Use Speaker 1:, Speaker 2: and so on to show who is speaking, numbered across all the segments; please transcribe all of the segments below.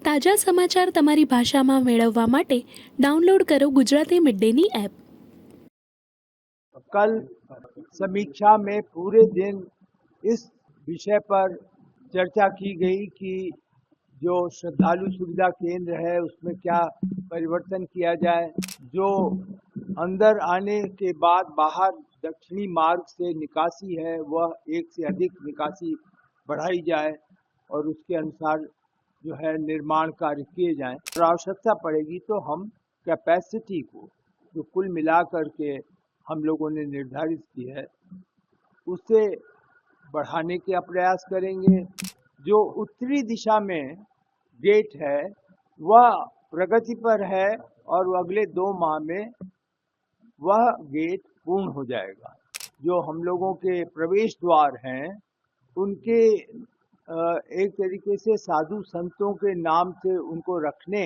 Speaker 1: તાજા સમાચાર તમારી ભાષામાં મેળવવા માટે ડાઉનલોડ કરો ગુજરાતી મિડ ડેની એપ।
Speaker 2: कल समीक्षा में पूरे दिन इस विषय पर चर्चा की गई कि जो श्रद्धालु सुविधा केंद्र है उसमें क्या परिवर्तन किया जाए, जो अंदर आने के बाद बाहर दक्षिणी मार्ग से निकासी है वह एक से अधिक निकासी बढ़ाई जाए और उसके अनुसार जो है निर्माण कार्य किए जाएं। और आवश्यकता पड़ेगी तो हम कैपेसिटी को जो कुल मिलाकर के हम लोगों ने निर्धारित की है उसे बढ़ाने का प्रयास करेंगे। जो उत्तरी दिशा में गेट है वह प्रगति पर है और अगले 2 माह में वह गेट पूर्ण हो जाएगा। जो हम लोगों के प्रवेश द्वार हैं उनके एक तरीके से साधु संतों के नाम से उनको रखने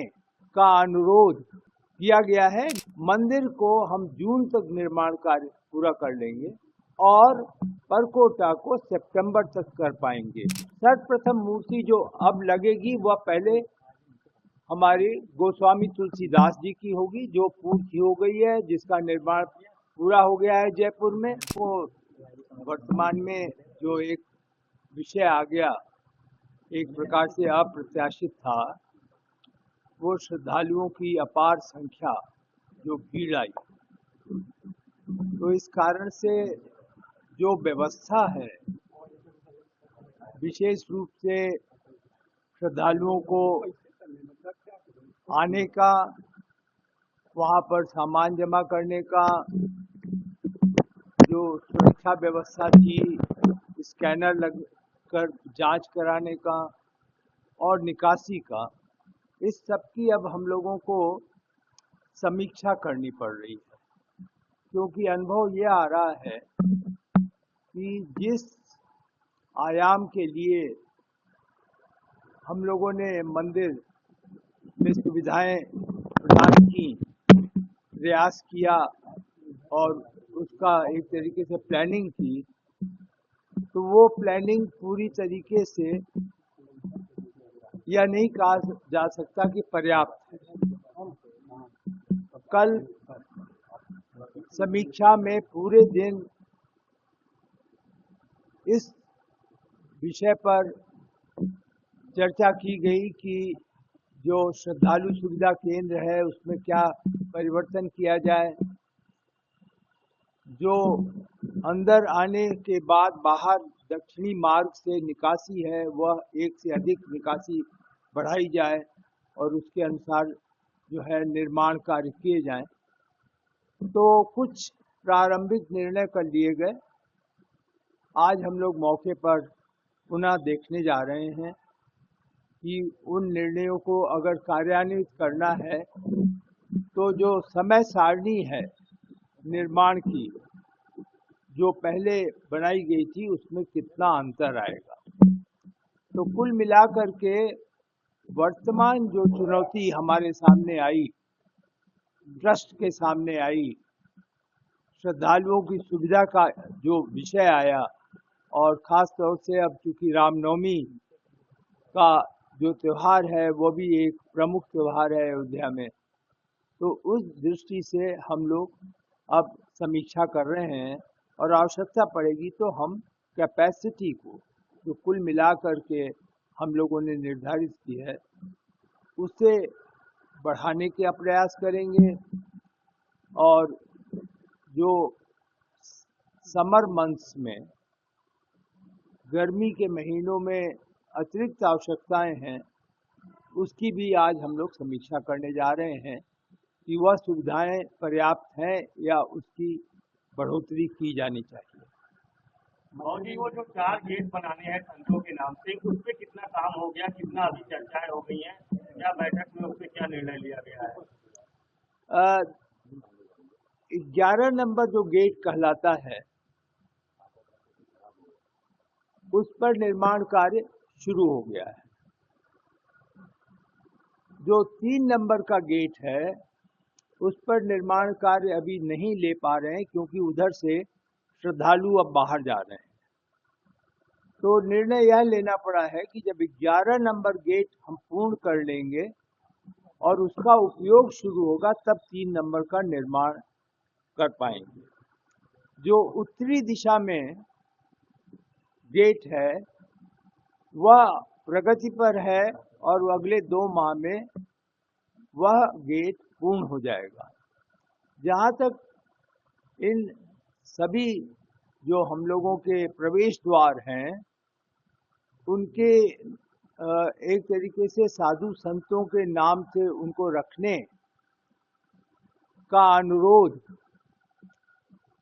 Speaker 2: का अनुरोध किया गया है। मंदिर को हम जून तक निर्माण कार्य पूरा कर लेंगे और परकोटा को सितंबर तक कर पाएंगे। सर्वप्रथम मूर्ति जो अब लगेगी वह पहले हमारी गोस्वामी तुलसीदास जी की होगी जो पूर्ण हो गई है, जिसका निर्माण पूरा हो गया है जयपुर में। वो वर्तमान में जो एक विषय आ गया एक प्रकार से अप्रत्याशित था, वो श्रद्धालुओं की अपार संख्या जो भीड़ आई, तो इस कारण से जो व्यवस्था है विशेष रूप से श्रद्धालुओं को आने का, वहाँ पर सामान जमा करने का, जो सुरक्षा व्यवस्था थी, स्कैनर लग कर जांच कराने का और निकासी का, इस सब की अब हम लोगों को समीक्षा करनी पड़ रही है। क्योंकि अनुभव ये आ रहा है कि जिस आयाम के लिए हम लोगों ने मंदिर में सुविधाएं प्रदान की, प्रयास किया और उसका एक तरीके से प्लानिंग की, तो वो प्लानिंग पूरी तरीके से यह नहीं कहा जा सकता कि पर्याप्त है। कल समीक्षा में पूरे दिन इस विषय पर चर्चा की गई कि जो श्रद्धालु सुविधा केंद्र है उसमें क्या परिवर्तन किया जाए, जो अंदर आने के बाद बाहर दक्षिणी मार्ग से निकासी है वह एक से अधिक निकासी बढ़ाई जाए और उसके अनुसार जो है निर्माण कार्य किए जाएं। तो कुछ प्रारंभिक निर्णय कर लिए गए। आज हम लोग मौके पर पुनः देखने जा रहे हैं कि उन निर्णयों को अगर कार्यान्वित करना है तो जो समय सारणी है निर्माण की जो पहले बनाई गई थी उसमें कितना अंतर आएगा। तो कुल मिलाकर के वर्तमान जो चुनौती हमारे सामने आई, ट्रस्ट के सामने आई, श्रद्धालुओं की सुविधा का जो विषय आया, और ख़ास तौर से अब चूँकि रामनवमी का जो त्यौहार है वो भी एक प्रमुख त्यौहार है अयोध्या में, तो उस दृष्टि से हम लोग अब समीक्षा कर रहे हैं और आवश्यकता पड़ेगी तो हम कैपेसिटी को जो कुल मिलाकर के हम लोगों ने निर्धारित की है उसे बढ़ाने का प्रयास करेंगे। और जो समर मंथ्स में, गर्मी के महीनों में अतिरिक्त आवश्यकताएं हैं, उसकी भी आज हम लोग समीक्षा करने जा रहे हैं कि वह सुविधाएं पर्याप्त हैं या उसकी बढ़ोतरी की जानी चाहिए।
Speaker 3: मौजी वो जो 4 गेट बनाने हैं संतों के नाम से, उस पर कितना काम हो गया, कितना अभी चर्चाएं हो गई हैं, क्या बैठक में उस पर क्या निर्णय लिया गया है?
Speaker 2: 11 नंबर जो गेट कहलाता है उस पर निर्माण कार्य शुरू हो गया है। जो 3 नंबर का गेट है उस पर निर्माण कार्य अभी नहीं ले पा रहे हैं क्योंकि उधर से श्रद्धालु अब बाहर जा रहे हैं। तो निर्णय यह लेना पड़ा है कि जब 11 नंबर गेट हम पूर्ण कर लेंगे और उसका उपयोग शुरू होगा तब 3 नंबर का निर्माण कर पाएंगे। जो उत्तरी दिशा में गेट है वह प्रगति पर है और अगले 2 माह में वह गेट पूर्ण हो जाएगा। जहाँ तक इन सभी जो हम लोगों के प्रवेश द्वार हैं उनके एक तरीके से साधु संतों के नाम से उनको रखने का अनुरोध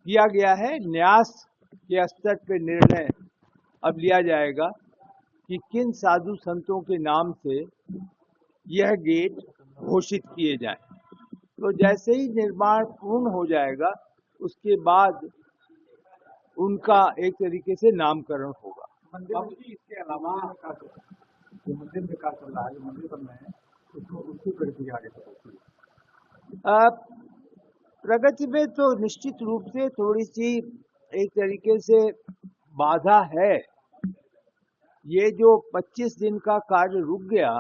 Speaker 2: किया गया है। न्यास के स्तर पे निर्णय अब लिया जाएगा कि किन साधु संतों के नाम से यह गेट घोषित किए जाएं। तो जैसे ही निर्माण पूर्ण हो जाएगा उसके बाद उनका एक तरीके से नामकरण होगा।
Speaker 4: मंदिर इसके अलावा जो मंदिर विकास चल रहा है, जो मंदिर बन रहे हैं, उसको उसकी प्रगति आगे
Speaker 2: प्रगति में तो निश्चित रूप से थोड़ी सी एक तरीके से बाधा है। ये जो 25 दिन का कार्य रुक गया,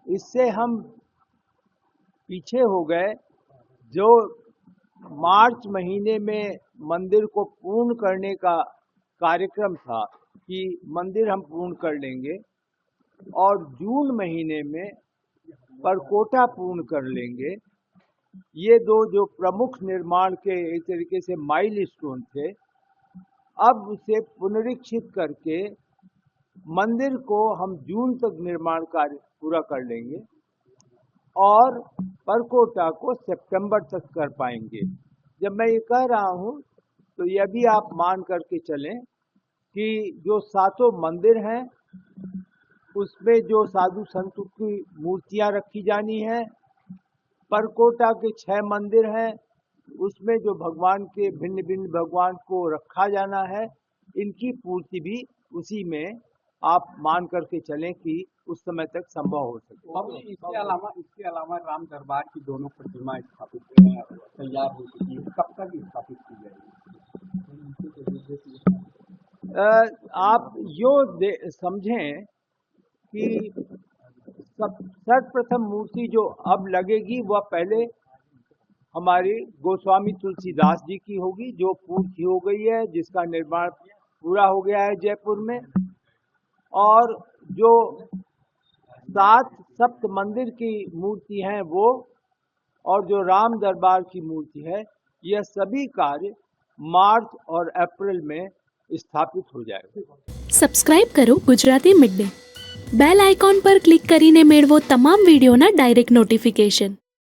Speaker 2: इससे हम पीछे हो गए। जो मार्च महीने में मंदिर को पूर्ण करने का कार्यक्रम था कि मंदिर हम पूर्ण कर लेंगे और जून महीने में परकोटा पूर्ण कर लेंगे, ये दो जो प्रमुख निर्माण के एक तरीके से माइलस्टोन थे, अब उसे पुनरीक्षित करके मंदिर को हम जून तक निर्माण कार्य पूरा कर लेंगे और परकोटा को सितंबर तक कर पाएंगे। जब मैं ये कह रहा हूँ तो यह भी आप मान करके चलें कि जो 7 मंदिर हैं उसमें जो साधु संतों की मूर्तियां रखी जानी है, परकोटा के 6 मंदिर हैं उसमें जो भगवान के भिन्न भिन्न भगवान को रखा जाना है, इनकी पूर्ति भी उसी में आप मान करके चलें कि उस समय तक संभव हो सके।
Speaker 4: इसके अलावा राम दरबार की दोनों प्रतिमा स्थापित तैयार हो चुकी है, कब तक स्थापित की जाएगी?
Speaker 2: आप यो समझें कि सर्वप्रथम मूर्ति जो अब लगेगी वह पहले हमारी गोस्वामी तुलसीदास जी की होगी, जो पूर्ति हो गई है, जिसका निर्माण पूरा हो गया है जयपुर में। और जो 7 सप्त मंदिर की मूर्ति हैं वो, और जो राम दरबार की मूर्ति है, यह सभी कार्य मार्च और अप्रैल में स्थापित हो जाएगा।
Speaker 1: સબસ્ક્રાઇબ કરો Gujarati mid day. Bell icon પર ક્લિક કરીને મેળવો તમામ વિડીયોના ડાયરેક્ટ નોટિફિકેશન.